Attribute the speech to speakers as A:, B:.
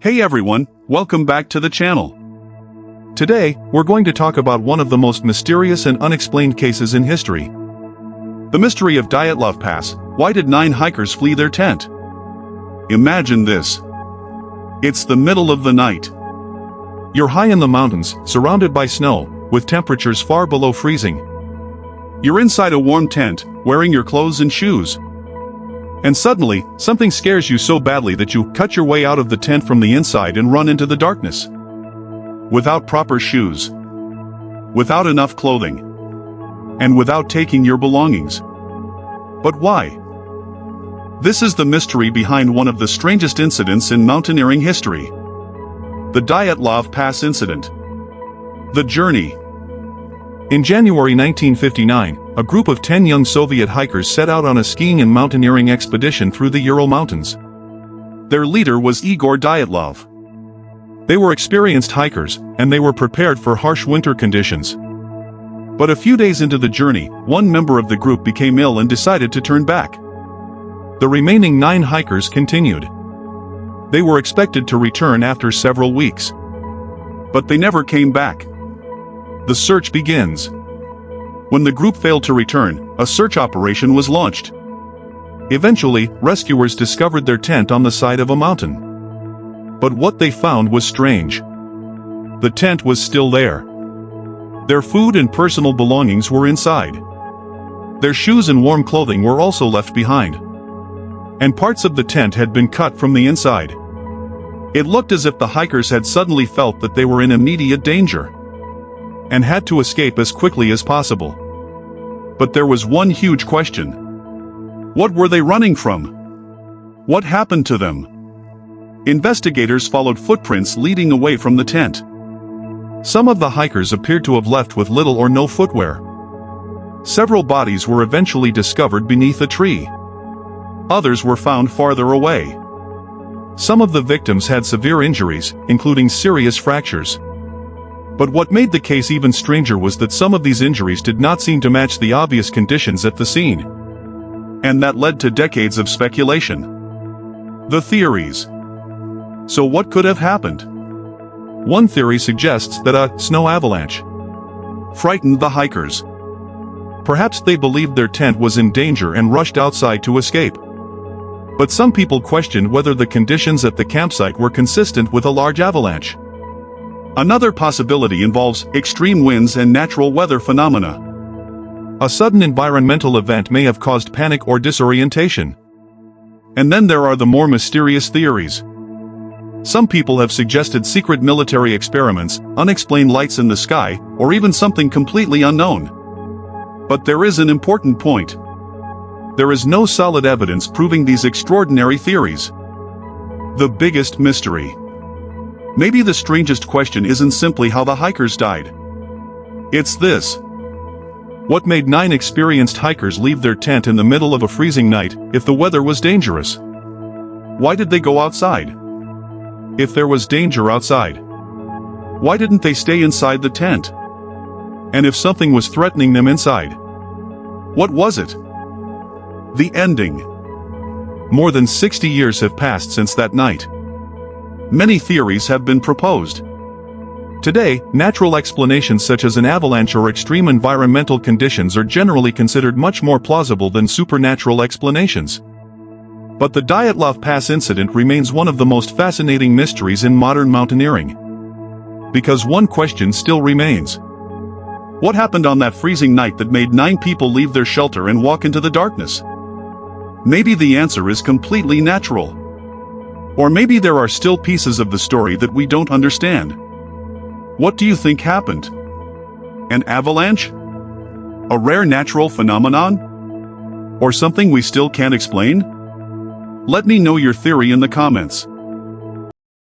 A: Hey everyone, welcome back to the channel. Today, we're going to talk about one of the most mysterious and unexplained cases in history. The mystery of Dyatlov Pass. Why did 9 hikers flee their tent? Imagine this. It's the middle of the night. You're high in the mountains, surrounded by snow, with temperatures far below freezing. You're inside a warm tent, wearing your clothes and shoes. And suddenly, something scares you so badly that you cut your way out of the tent from the inside and run into the darkness. Without proper shoes. Without enough clothing. And without taking your belongings. But why? This is the mystery behind one of the strangest incidents in mountaineering history. The Dyatlov Pass Incident. The Journey. In January 1959, a group of 10 young Soviet hikers set out on a skiing and mountaineering expedition through the Ural Mountains. Their leader was Igor Dyatlov. They were experienced hikers, and they were prepared for harsh winter conditions. But a few days into the journey, one member of the group became ill and decided to turn back. The remaining 9 hikers continued. They were expected to return after several weeks. But they never came back. The search begins. When the group failed to return, a search operation was launched. Eventually, rescuers discovered their tent on the side of a mountain. But what they found was strange. The tent was still there. Their food and personal belongings were inside. Their shoes and warm clothing were also left behind. And parts of the tent had been cut from the inside. It looked as if the hikers had suddenly felt that they were in immediate danger and had to escape as quickly as possible. But there was one huge question. What were they running from? What happened to them? Investigators followed footprints leading away from the tent. Some of the hikers appeared to have left with little or no footwear. Several bodies were eventually discovered beneath a tree. Others were found farther away. Some of the victims had severe injuries, including serious fractures. But what made the case even stranger was that some of these injuries did not seem to match the obvious conditions at the scene. And that led to decades of speculation. The theories. So what could have happened? One theory suggests that a snow avalanche frightened the hikers. Perhaps they believed their tent was in danger and rushed outside to escape. But some people questioned whether the conditions at the campsite were consistent with a large avalanche. Another possibility involves extreme winds and natural weather phenomena. A sudden environmental event may have caused panic or disorientation. And then there are the more mysterious theories. Some people have suggested secret military experiments, unexplained lights in the sky, or even something completely unknown. But there is an important point. There is no solid evidence proving these extraordinary theories. The biggest mystery. Maybe the strangest question isn't simply how the hikers died. It's this. What made 9 experienced hikers leave their tent in the middle of a freezing night, if the weather was dangerous? Why did they go outside? If there was danger outside, why didn't they stay inside the tent? And if something was threatening them inside, what was it? The ending. More than 60 years have passed since that night. Many theories have been proposed. Today, natural explanations such as an avalanche or extreme environmental conditions are generally considered much more plausible than supernatural explanations. But the Dyatlov Pass incident remains one of the most fascinating mysteries in modern mountaineering. Because one question still remains. What happened on that freezing night that made 9 people leave their shelter and walk into the darkness? Maybe the answer is completely natural. Or maybe there are still pieces of the story that we don't understand. What do you think happened? An avalanche? A rare natural phenomenon? Or something we still can't explain? Let me know your theory in the comments.